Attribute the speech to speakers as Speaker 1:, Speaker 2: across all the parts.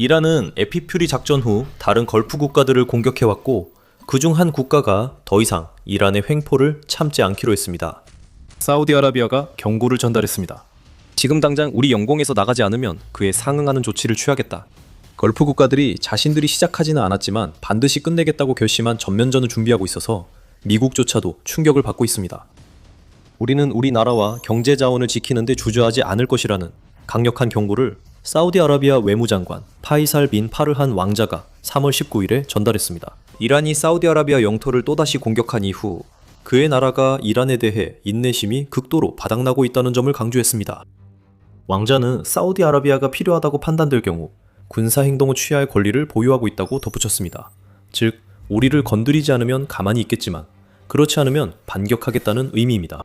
Speaker 1: 이란은 에피퓨리 작전 후 다른 걸프 국가들을 공격해왔고 그중 한 국가가 더 이상 이란의 횡포를 참지 않기로 했습니다. 사우디아라비아가 경고를 전달했습니다. 지금 당장 우리 영공에서 나가지 않으면 그에 상응하는 조치를 취하겠다. 걸프 국가들이 자신들이 시작하지는 않았지만 반드시 끝내겠다고 결심한 전면전을 준비하고 있어서 미국조차도 충격을 받고 있습니다. 우리는 우리나라와 경제 자원을 지키는 데 주저하지 않을 것이라는 강력한 경고를 사우디아라비아 외무장관 파이살 빈 파르한 왕자가 3월 19일에 전달했습니다. 이란이 사우디아라비아 영토를 또다시 공격한 이후 그의 나라가 이란에 대해 인내심이 극도로 바닥나고 있다는 점을 강조했습니다. 왕자는 사우디아라비아가 필요하다고 판단될 경우 군사행동을 취할 권리를 보유하고 있다고 덧붙였습니다. 즉, 우리를 건드리지 않으면 가만히 있겠지만 그렇지 않으면 반격하겠다는 의미입니다.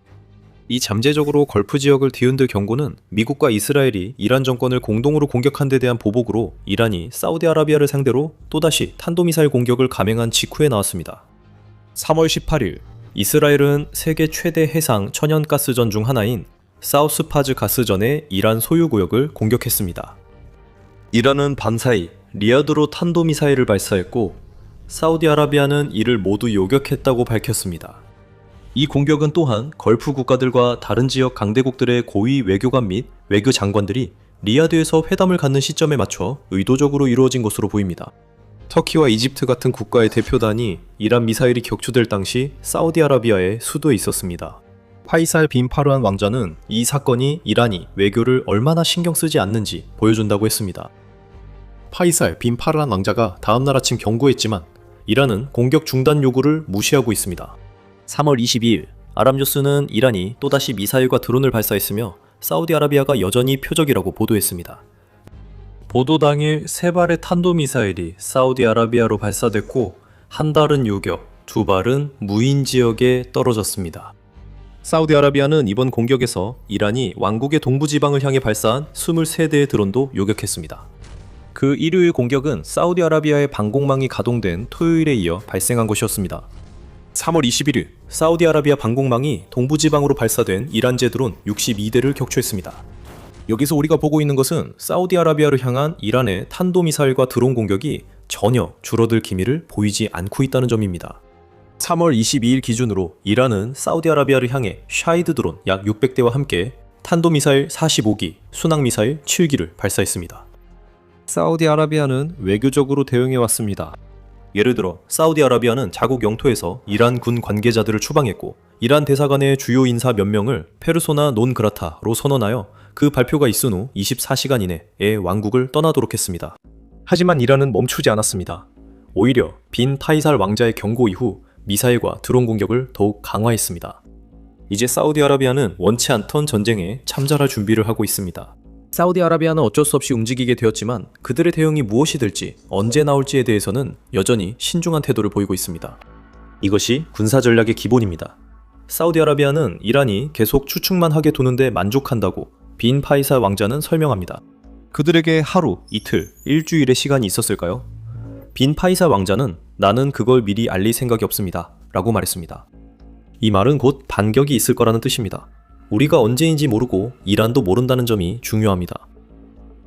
Speaker 1: 이 잠재적으로 걸프 지역을 뒤흔들 경고는 미국과 이스라엘이 이란 정권을 공동으로 공격한 데 대한 보복으로 이란이 사우디아라비아를 상대로 또다시 탄도미사일 공격을 감행한 직후에 나왔습니다. 3월 18일 이스라엘은 세계 최대 해상 천연가스전 중 하나인 사우스파즈 가스전의 이란 소유구역을 공격했습니다. 이란은 밤사이 리야드로 탄도미사일을 발사했고 사우디아라비아는 이를 모두 요격했다고 밝혔습니다. 이 공격은 또한 걸프 국가들과 다른 지역 강대국들의 고위 외교관 및 외교 장관들이 리야드에서 회담을 갖는 시점에 맞춰 의도적으로 이루어진 것으로 보입니다. 터키와 이집트 같은 국가의 대표단이 이란 미사일이 격추될 당시 사우디아라비아의 수도에 있었습니다. 파이살 빈 파르한 왕자는 이 사건이 이란이 외교를 얼마나 신경 쓰지 않는지 보여준다고 했습니다. 파이살 빈 파르한 왕자가 다음날 아침 경고했지만 이란은 공격 중단 요구를 무시하고 있습니다. 3월 22일 아랍뉴스는 이란이 또다시 미사일과 드론을 발사했으며 사우디아라비아가 여전히 표적이라고 보도했습니다. 보도 당일 3발의 탄도미사일이 사우디아라비아로 발사됐고 한 발은 요격, 2발은 무인 지역에 떨어졌습니다. 사우디아라비아는 이번 공격에서 이란이 왕국의 동부지방을 향해 발사한 23대의 드론도 요격했습니다. 그 일요일 공격은 사우디아라비아의 방공망이 가동된 토요일에 이어 발생한 것이었습니다. 3월 21일 사우디아라비아 방공망이 동부지방으로 발사된 이란제 드론 62대를 격추했습니다. 여기서 우리가 보고 있는 것은 사우디아라비아를 향한 이란의 탄도미사일과 드론 공격이 전혀 줄어들 기미를 보이지 않고 있다는 점입니다. 3월 22일 기준으로 이란은 사우디아라비아를 향해 샤이드 드론 약 600대와 함께 탄도미사일 45기, 순항미사일 7기를 발사했습니다. 사우디아라비아는 외교적으로 대응해왔습니다. 예를 들어 사우디아라비아는 자국 영토에서 이란 군 관계자들을 추방했고 이란 대사관의 주요 인사 몇 명을 페르소나 논 그라타로 선언하여 그 발표가 있은 후 24시간 이내에 왕국을 떠나도록 했습니다. 하지만 이란은 멈추지 않았습니다. 오히려 빈 파이살 왕자의 경고 이후 미사일과 드론 공격을 더욱 강화했습니다. 이제 사우디아라비아는 원치 않던 전쟁에 참전할 준비를 하고 있습니다. 사우디아라비아는 어쩔 수 없이 움직이게 되었지만 그들의 대응이 무엇이 될지 언제 나올지에 대해서는 여전히 신중한 태도를 보이고 있습니다. 이것이 군사 전략의 기본입니다. 사우디아라비아는 이란이 계속 추측만 하게 두는데 만족한다고 빈 파이살 왕자는 설명합니다. 그들에게 하루, 이틀, 일주일의 시간이 있었을까요? 빈 파이살 왕자는 나는 그걸 미리 알릴 생각이 없습니다 라고 말했습니다. 이 말은 곧 반격이 있을 거라는 뜻입니다. 우리가 언제인지 모르고 이란도 모른다는 점이 중요합니다.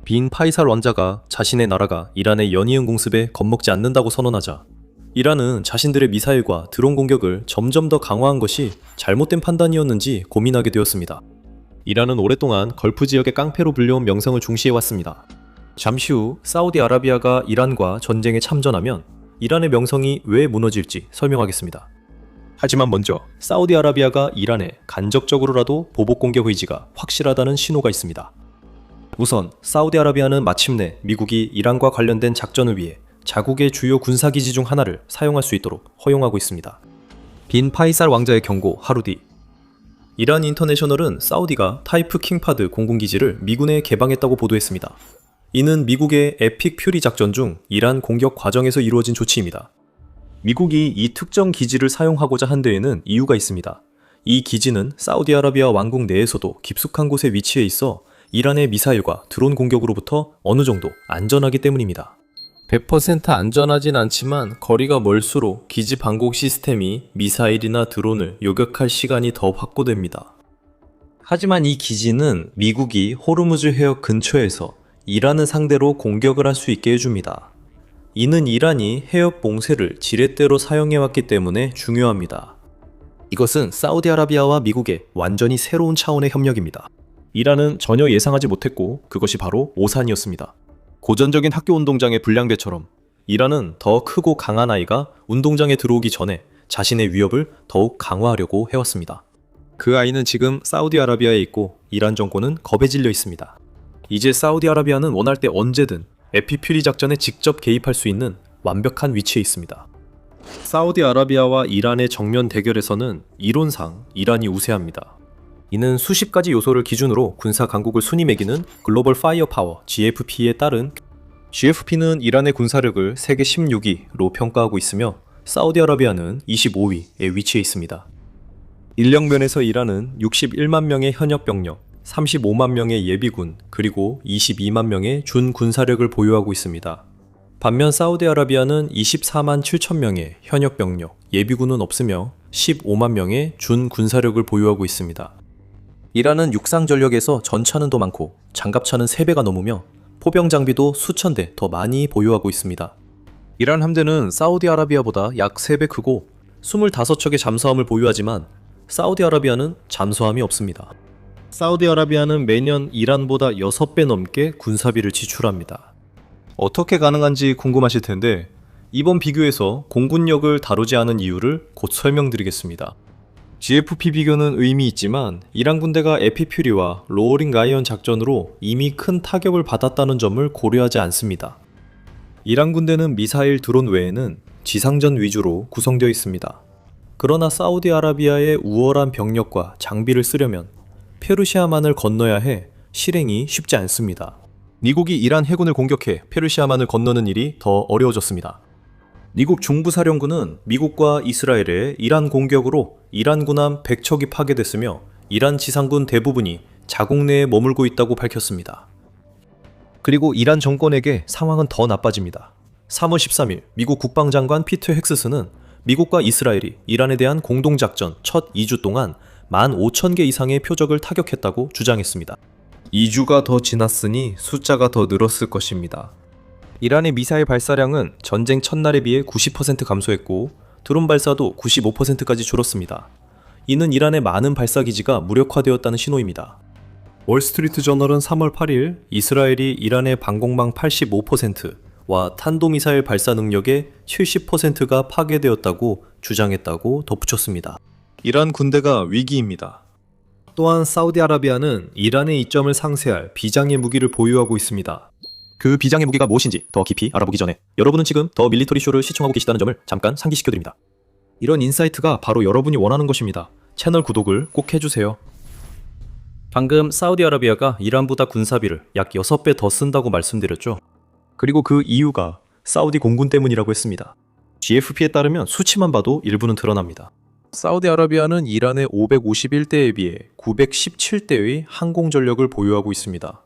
Speaker 1: 빈 파이살 왕자가 자신의 나라가 이란의 연이은 공습에 겁먹지 않는다고 선언하자 이란은 자신들의 미사일과 드론 공격을 점점 더 강화한 것이 잘못된 판단이었는지 고민하게 되었습니다. 이란은 오랫동안 걸프 지역의 깡패로 불려온 명성을 중시해왔습니다. 잠시 후 사우디아라비아가 이란과 전쟁에 참전하면 이란의 명성이 왜 무너질지 설명하겠습니다. 하지만 먼저 사우디아라비아가 이란에 간접적으로라도 보복 공격 의지가 확실하다는 신호가 있습니다. 우선 사우디아라비아는 마침내 미국이 이란과 관련된 작전을 위해 자국의 주요 군사기지 중 하나를 사용할 수 있도록 허용하고 있습니다. 빈 파이살 왕자의 경고 하루 뒤 이란 인터내셔널은 사우디가 타이프 킹파드 공군기지를 미군에 개방했다고 보도했습니다. 이는 미국의 에픽 퓨리 작전 중 이란 공격 과정에서 이루어진 조치입니다. 미국이 이 특정 기지를 사용하고자 한 데에는 이유가 있습니다. 이 기지는 사우디아라비아 왕국 내에서도 깊숙한 곳에 위치해 있어 이란의 미사일과 드론 공격으로부터 어느 정도 안전하기 때문입니다. 100% 안전하진 않지만 거리가 멀수록 기지 방공 시스템이 미사일이나 드론을 요격할 시간이 더 확보됩니다. 하지만 이 기지는 미국이 호르무즈 해역 근처에서 이란을 상대로 공격을 할 수 있게 해줍니다. 이는 이란이 해협 봉쇄를 지렛대로 사용해왔기 때문에 중요합니다. 이것은 사우디아라비아와 미국의 완전히 새로운 차원의 협력입니다. 이란은 전혀 예상하지 못했고 그것이 바로 오산이었습니다. 고전적인 학교 운동장의 불량배처럼 이란은 더 크고 강한 아이가 운동장에 들어오기 전에 자신의 위협을 더욱 강화하려고 해왔습니다. 그 아이는 지금 사우디아라비아에 있고 이란 정권은 겁에 질려 있습니다. 이제 사우디아라비아는 원할 때 언제든 에피퓨리 작전에 직접 개입할 수 있는 완벽한 위치에 있습니다. 사우디아라비아와 이란의 정면 대결에서는 이론상 이란이 우세합니다. 이는 수십 가지 요소를 기준으로 군사 강국을 순위 매기는 글로벌 파이어 파워 GFP에 따른 GFP는 이란의 군사력을 세계 16위로 평가하고 있으며 사우디아라비아는 25위에 위치해 있습니다. 인력면에서 이란은 61만 명의 현역 병력, 35만 명의 예비군, 그리고 22만 명의 준 군사력을 보유하고 있습니다. 반면 사우디아라비아는 24만 7천 명의 현역 병력, 예비군은 없으며 15만 명의 준 군사력을 보유하고 있습니다. 이란은 육상 전력에서 전차는 더 많고 장갑차는 3배가 넘으며 포병 장비도 수천 대 더 많이 보유하고 있습니다. 이란 함대는 사우디아라비아보다 약 3배 크고 25척의 잠수함을 보유하지만 사우디아라비아는 잠수함이 없습니다. 사우디아라비아는 매년 이란보다 6배 넘게 군사비를 지출합니다. 어떻게 가능한지 궁금하실 텐데 이번 비교에서 공군력을 다루지 않은 이유를 곧 설명드리겠습니다. GFP 비교는 의미 있지만 이란 군대가 에피퓨리와 로어링 라이언 작전으로 이미 큰 타격을 받았다는 점을 고려하지 않습니다. 이란 군대는 미사일 드론 외에는 지상전 위주로 구성되어 있습니다. 그러나 사우디아라비아의 우월한 병력과 장비를 쓰려면 페르시아만을 건너야 해 실행이 쉽지 않습니다. 미국이 이란 해군을 공격해 페르시아만을 건너는 일이 더 어려워졌습니다. 미국 중부사령부는 미국과 이스라엘의 이란 공격으로 이란 군함 100척이 파괴됐으며 이란 지상군 대부분이 자국 내에 머물고 있다고 밝혔습니다. 그리고 이란 정권에게 상황은 더 나빠집니다. 3월 13일 미국 국방장관 피터 헥스스는 미국과 이스라엘이 이란에 대한 공동작전 첫 2주 동안 15,000개 이상의 표적을 타격했다고 주장했습니다. 2주가 더 지났으니 숫자가 더 늘었을 것입니다. 이란의 미사일 발사량은 전쟁 첫날에 비해 90% 감소했고 드론 발사도 95%까지 줄었습니다. 이는 이란의 많은 발사기지가 무력화되었다는 신호입니다. 월스트리트 저널은 3월 8일 이스라엘이 이란의 방공망 85%와 탄도미사일 발사 능력의 70%가 파괴되었다고 주장했다고 덧붙였습니다. 이란 군대가 위기입니다. 또한 사우디아라비아는 이란의 이점을 상쇄할 비장의 무기를 보유하고 있습니다. 그 비장의 무기가 무엇인지 더 깊이 알아보기 전에 여러분은 지금 더 밀리터리 쇼를 시청하고 계시다는 점을 잠깐 상기시켜드립니다. 이런 인사이트가 바로 여러분이 원하는 것입니다. 채널 구독을 꼭 해주세요. 방금 사우디아라비아가 이란보다 군사비를 약 6배 더 쓴다고 말씀드렸죠. 그리고 그 이유가 사우디 공군 때문이라고 했습니다. GFP에 따르면 수치만 봐도 일부는 드러납니다. 사우디아라비아는 이란의 551대에 비해 917대의 항공전력을 보유하고 있습니다.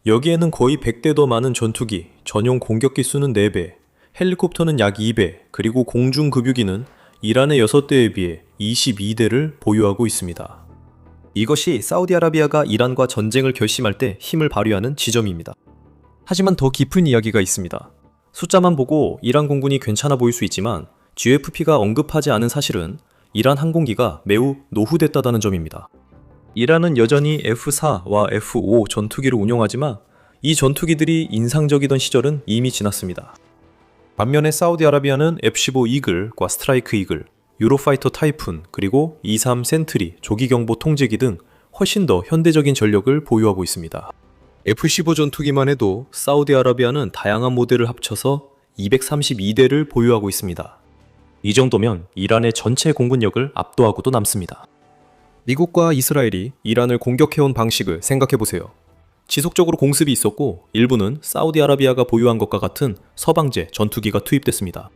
Speaker 1: 여기에는 거의 100대 더 많은 전투기, 전용 공격기 수는 4배, 헬리콥터는 약 2배, 그리고 공중급유기는 이란의 6대에 비해 22대를 보유하고 있습니다. 이것이 사우디아라비아가 이란과 전쟁을 결심할 때 힘을 발휘하는 지점입니다. 하지만 더 깊은 이야기가 있습니다. 숫자만 보고 이란 공군이 괜찮아 보일 수 있지만 GFP가 언급하지 않은 사실은 이란 항공기가 매우 노후됐다는 점입니다. 이란은 여전히 F-4와 F-5 전투기를 운용하지만 이 전투기들이 인상적이던 시절은 이미 지났습니다. 반면에 사우디아라비아는 F-15 이글과 스트라이크 이글, 유로파이터 타이푼, 그리고 E-3 센트리, 조기경보 통제기 등 훨씬 더 현대적인 전력을 보유하고 있습니다. F-15 전투기만 해도 사우디아라비아는 다양한 모델을 합쳐서 232대를 보유하고 있습니다. 이 정도면 이란의 전체 공군력을 압도하고도 남습니다. 미국과 이스라엘이 이란을 공격해온 방식을 생각해보세요. 지속적으로 공습이 있었고 일부는 사우디아라비아가 보유한 것과 같은 서방제 전투기가 투입됐습니다.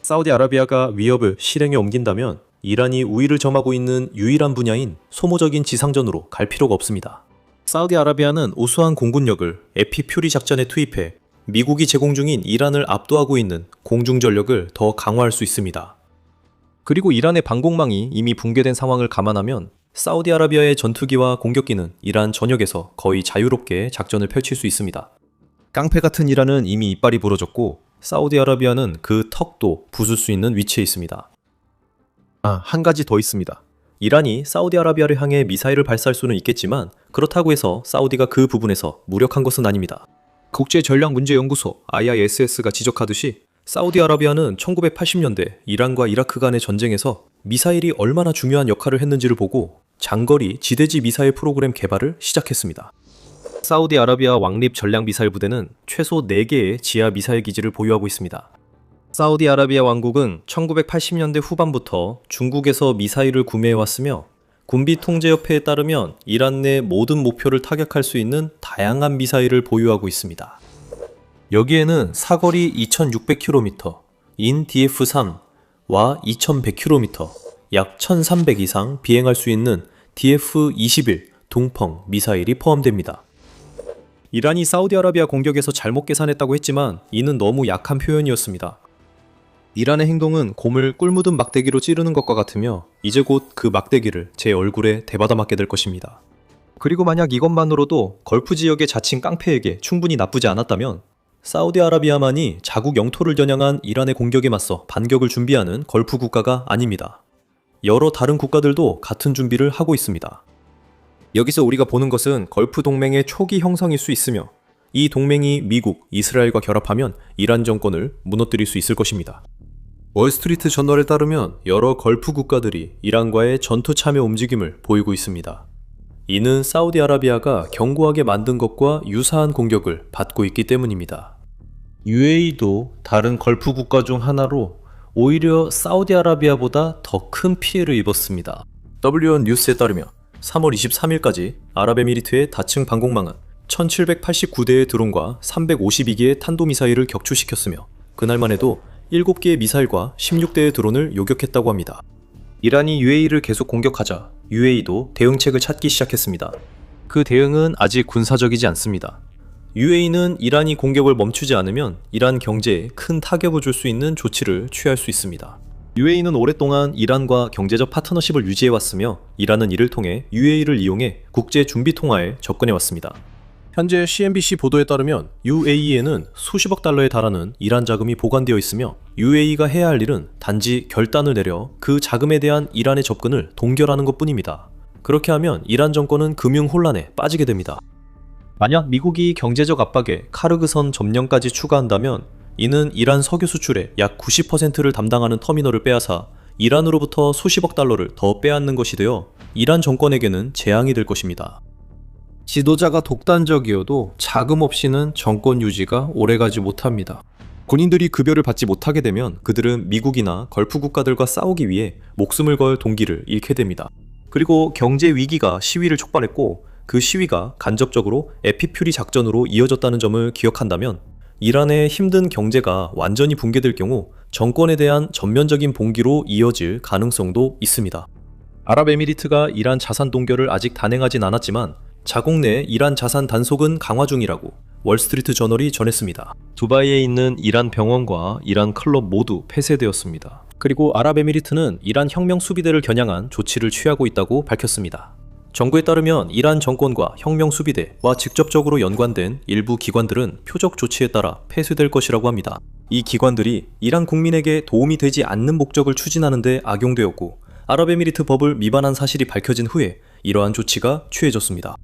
Speaker 1: 사우디아라비아가 위협을 실행에 옮긴다면 이란이 우위를 점하고 있는 유일한 분야인 소모적인 지상전으로 갈 필요가 없습니다. 사우디아라비아는 우수한 공군력을 에피퓨리 작전에 투입해 미국이 제공 중인 이란을 압도하고 있는 공중전력을 더 강화할 수 있습니다. 그리고 이란의 방공망이 이미 붕괴된 상황을 감안하면 사우디아라비아의 전투기와 공격기는 이란 전역에서 거의 자유롭게 작전을 펼칠 수 있습니다. 깡패 같은 이란은 이미 이빨이 부러졌고 사우디아라비아는 그 턱도 부술 수 있는 위치에 있습니다. 한 가지 더 있습니다. 이란이 사우디아라비아를 향해 미사일을 발사할 수는 있겠지만 그렇다고 해서 사우디가 그 부분에서 무력한 것은 아닙니다. 국제전략문제연구소 IISS가 지적하듯이 사우디아라비아는 1980년대 이란과 이라크 간의 전쟁에서 미사일이 얼마나 중요한 역할을 했는지를 보고 장거리 지대지 미사일 프로그램 개발을 시작했습니다. 사우디아라비아 왕립 전략 미사일 부대는 최소 4개의 지하 미사일 기지를 보유하고 있습니다. 사우디아라비아 왕국은 1980년대 후반부터 중국에서 미사일을 구매해왔으며 군비 통제협회에 따르면 이란 내 모든 목표를 타격할 수 있는 다양한 미사일을 보유하고 있습니다. 여기에는 사거리 2600km, 인 DF-3와 2100km, 약 1300 이상 비행할 수 있는 DF-21 동펑 미사일이 포함됩니다. 이란이 사우디아라비아 공격에서 잘못 계산했다고 했지만 이는 너무 약한 표현이었습니다. 이란의 행동은 곰을 꿀 묻은 막대기로 찌르는 것과 같으며 이제 곧 그 막대기를 제 얼굴에 대받아 맞게 될 것입니다. 그리고 만약 이것만으로도 걸프 지역의 자칭 깡패에게 충분히 나쁘지 않았다면 사우디아라비아만이 자국 영토를 겨냥한 이란의 공격에 맞서 반격을 준비하는 걸프 국가가 아닙니다. 여러 다른 국가들도 같은 준비를 하고 있습니다. 여기서 우리가 보는 것은 걸프 동맹의 초기 형성일 수 있으며 이 동맹이 미국, 이스라엘과 결합하면 이란 정권을 무너뜨릴 수 있을 것입니다. 월스트리트 저널에 따르면 여러 걸프 국가들이 이란과의 전투 참여 움직임을 보이고 있습니다. 이는 사우디아라비아가 견고하게 만든 것과 유사한 공격을 받고 있기 때문입니다. UAE도 다른 걸프 국가 중 하나로 오히려 사우디아라비아보다 더 큰 피해를 입었습니다. WN 뉴스에 따르면 3월 23일까지 아랍에미리트의 다층 방공망은 1789대의 드론과 352개의 탄도미사일을 격추시켰으며 그날만 해도 7개의 미사일과 16대의 드론을 요격했다고 합니다. 이란이 UAE를 계속 공격하자 UAE도 대응책을 찾기 시작했습니다. 그 대응은 아직 군사적이지 않습니다. UAE는 이란이 공격을 멈추지 않으면 이란 경제에 큰 타격을 줄 수 있는 조치를 취할 수 있습니다. UAE는 오랫동안 이란과 경제적 파트너십을 유지해왔으며 이란은 이를 통해 UAE를 이용해 국제 준비 통화에 접근해왔습니다. 현재 CNBC 보도에 따르면 UAE에는 수십억 달러에 달하는 이란 자금이 보관되어 있으며 UAE가 해야 할 일은 단지 결단을 내려 그 자금에 대한 이란의 접근을 동결하는 것뿐입니다. 그렇게 하면 이란 정권은 금융 혼란에 빠지게 됩니다. 만약 미국이 경제적 압박에 카르그선 점령까지 추가한다면 이는 이란 석유 수출의 약 90%를 담당하는 터미널을 빼앗아 이란으로부터 수십억 달러를 더 빼앗는 것이 되어 이란 정권에게는 재앙이 될 것입니다. 지도자가 독단적이어도 자금 없이는 정권 유지가 오래가지 못합니다. 군인들이 급여를 받지 못하게 되면 그들은 미국이나 걸프 국가들과 싸우기 위해 목숨을 걸 동기를 잃게 됩니다. 그리고 경제 위기가 시위를 촉발했고 그 시위가 간접적으로 에피퓨리 작전으로 이어졌다는 점을 기억한다면 이란의 힘든 경제가 완전히 붕괴될 경우 정권에 대한 전면적인 봉기로 이어질 가능성도 있습니다. 아랍에미리트가 이란 자산 동결을 아직 단행하진 않았지만 자국 내 이란 자산 단속은 강화 중이라고 월스트리트 저널이 전했습니다. 두바이에 있는 이란 병원과 이란 클럽 모두 폐쇄되었습니다. 그리고 아랍에미리트는 이란 혁명 수비대를 겨냥한 조치를 취하고 있다고 밝혔습니다. 정부에 따르면 이란 정권과 혁명 수비대와 직접적으로 연관된 일부 기관들은 표적 조치에 따라 폐쇄될 것이라고 합니다. 이 기관들이 이란 국민에게 도움이 되지 않는 목적을 추진하는 데 악용되었고 아랍에미리트 법을 위반한 사실이 밝혀진 후에 이러한 조치가 취해졌습니다.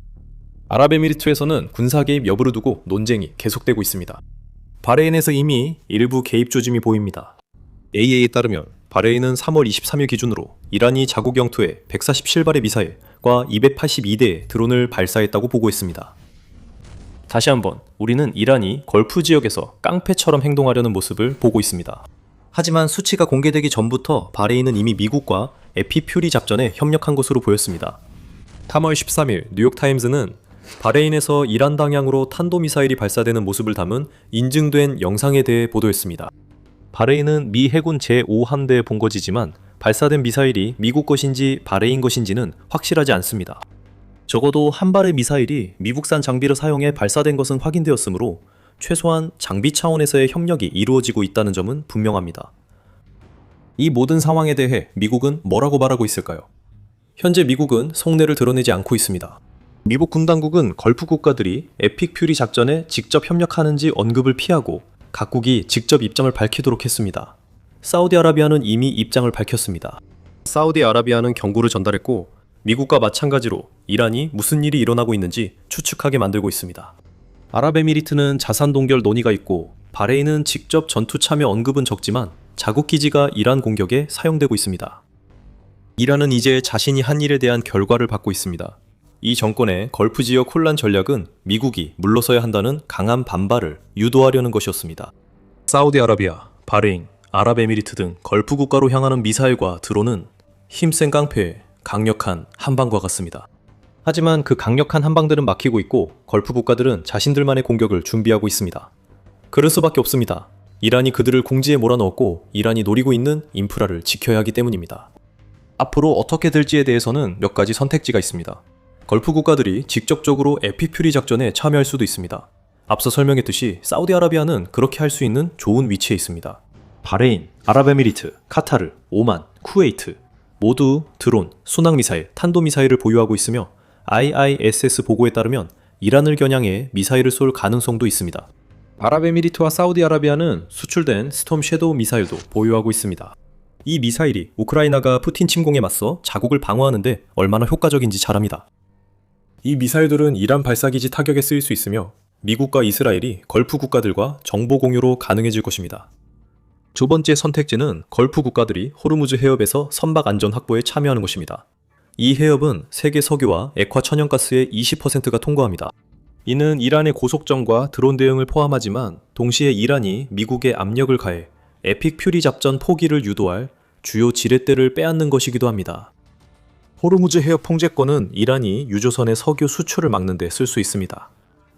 Speaker 1: 아랍에미리트에서는 군사 개입 여부를 두고 논쟁이 계속되고 있습니다. 바레인에서 이미 일부 개입 조짐이 보입니다. AA에 따르면 바레인은 3월 23일 기준으로 이란이 자국 영토에 147발의 미사일과 282대의 드론을 발사했다고 보고했습니다. 다시 한번 우리는 이란이 걸프 지역에서 깡패처럼 행동하려는 모습을 보고 있습니다. 하지만 수치가 공개되기 전부터 바레인은 이미 미국과 에피퓨리 작전에 협력한 것으로 보였습니다. 3월 13일 뉴욕타임즈는 바레인에서 이란 방향으로 탄도미사일이 발사되는 모습을 담은 인증된 영상에 대해 보도했습니다. 바레인은 미 해군 제5함대의 본거지지만 발사된 미사일이 미국 것인지 바레인 것인지는 확실하지 않습니다. 적어도 한 발의 미사일이 미국산 장비를 사용해 발사된 것은 확인되었으므로 최소한 장비 차원에서의 협력이 이루어지고 있다는 점은 분명합니다. 이 모든 상황에 대해 미국은 뭐라고 말하고 있을까요? 현재 미국은 속내를 드러내지 않고 있습니다. 미국 군 당국은 걸프 국가들이 에픽 퓨리 작전에 직접 협력하는지 언급을 피하고 각국이 직접 입장을 밝히도록 했습니다. 사우디아라비아는 이미 입장을 밝혔습니다. 사우디아라비아는 경고를 전달했고 미국과 마찬가지로 이란이 무슨 일이 일어나고 있는지 추측하게 만들고 있습니다. 아랍에미리트는 자산 동결 논의가 있고 바레인은 직접 전투 참여 언급은 적지만 자국 기지가 이란 공격에 사용되고 있습니다. 이란은 이제 자신이 한 일에 대한 결과를 받고 있습니다. 이 정권의 걸프 지역 혼란 전략은 미국이 물러서야 한다는 강한 반발을 유도하려는 것이었습니다. 사우디아라비아, 바레인, 아랍에미리트 등 걸프 국가로 향하는 미사일과 드론은 힘센 깡패의 강력한 한방과 같습니다. 하지만 그 강력한 한방들은 막히고 있고 걸프 국가들은 자신들만의 공격을 준비하고 있습니다. 그럴 수밖에 없습니다. 이란이 그들을 궁지에 몰아넣었고 이란이 노리고 있는 인프라를 지켜야 하기 때문입니다. 앞으로 어떻게 될지에 대해서는 몇 가지 선택지가 있습니다. 걸프 국가들이 직접적으로 에픽 퓨리 작전에 참여할 수도 있습니다. 앞서 설명했듯이 사우디아라비아는 그렇게 할 수 있는 좋은 위치에 있습니다. 바레인, 아랍에미리트, 카타르, 오만, 쿠웨이트 모두 드론, 순항미사일, 탄도미사일을 보유하고 있으며 IISS 보고에 따르면 이란을 겨냥해 미사일을 쏠 가능성도 있습니다. 아랍에미리트와 사우디아라비아는 수출된 스톰 섀도우 미사일도 보유하고 있습니다. 이 미사일이 우크라이나가 푸틴 침공에 맞서 자국을 방어하는데 얼마나 효과적인지 잘 압니다. 이 미사일들은 이란 발사기지 타격에 쓰일 수 있으며 미국과 이스라엘이 걸프 국가들과 정보 공유로 가능해질 것입니다. 두 번째 선택지는 걸프 국가들이 호르무즈 해협에서 선박 안전 확보에 참여하는 것입니다. 이 해협은 세계 석유와 액화 천연가스의 20%가 통과합니다. 이는 이란의 고속정과 드론 대응을 포함하지만 동시에 이란이 미국에 압력을 가해 에픽 퓨리 작전 포기를 유도할 주요 지렛대를 빼앗는 것이기도 합니다. 호르무즈 해협 통제권은 이란이 유조선의 석유 수출을 막는 데 쓸 수 있습니다.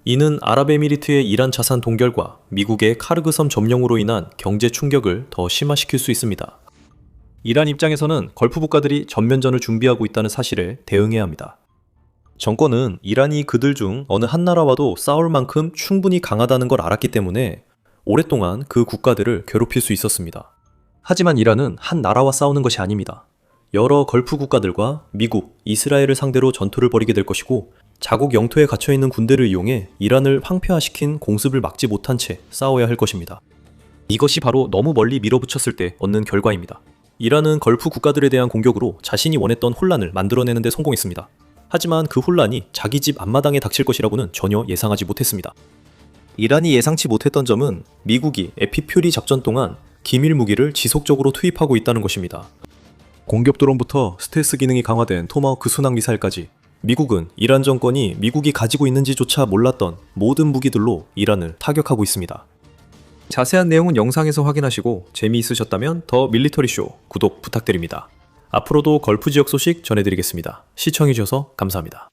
Speaker 1: 이는 아랍에미리트의 이란 자산 동결과 미국의 카르그섬 점령으로 인한 경제 충격을 더 심화시킬 수 있습니다. 이란 입장에서는 걸프 국가들이 전면전을 준비하고 있다는 사실에 대응해야 합니다. 정권은 이란이 그들 중 어느 한 나라와도 싸울 만큼 충분히 강하다는 걸 알았기 때문에 오랫동안 그 국가들을 괴롭힐 수 있었습니다. 하지만 이란은 한 나라와 싸우는 것이 아닙니다. 여러 걸프 국가들과 미국, 이스라엘을 상대로 전투를 벌이게 될 것이고 자국 영토에 갇혀있는 군대를 이용해 이란을 황폐화시킨 공습을 막지 못한 채 싸워야 할 것입니다. 이것이 바로 너무 멀리 밀어붙였을 때 얻는 결과입니다. 이란은 걸프 국가들에 대한 공격으로 자신이 원했던 혼란을 만들어내는 데 성공했습니다. 하지만 그 혼란이 자기 집 앞마당에 닥칠 것이라고는 전혀 예상하지 못했습니다. 이란이 예상치 못했던 점은 미국이 에픽 퓨리 작전 동안 기밀 무기를 지속적으로 투입하고 있다는 것입니다. 공격 드론부터 스텔스 기능이 강화된 토마호크 순항 미사일까지 미국은 이란 정권이 미국이 가지고 있는지조차 몰랐던 모든 무기들로 이란을 타격하고 있습니다. 자세한 내용은 영상에서 확인하시고 재미있으셨다면 더 밀리터리쇼 구독 부탁드립니다. 앞으로도 걸프 지역 소식 전해드리겠습니다. 시청해주셔서 감사합니다.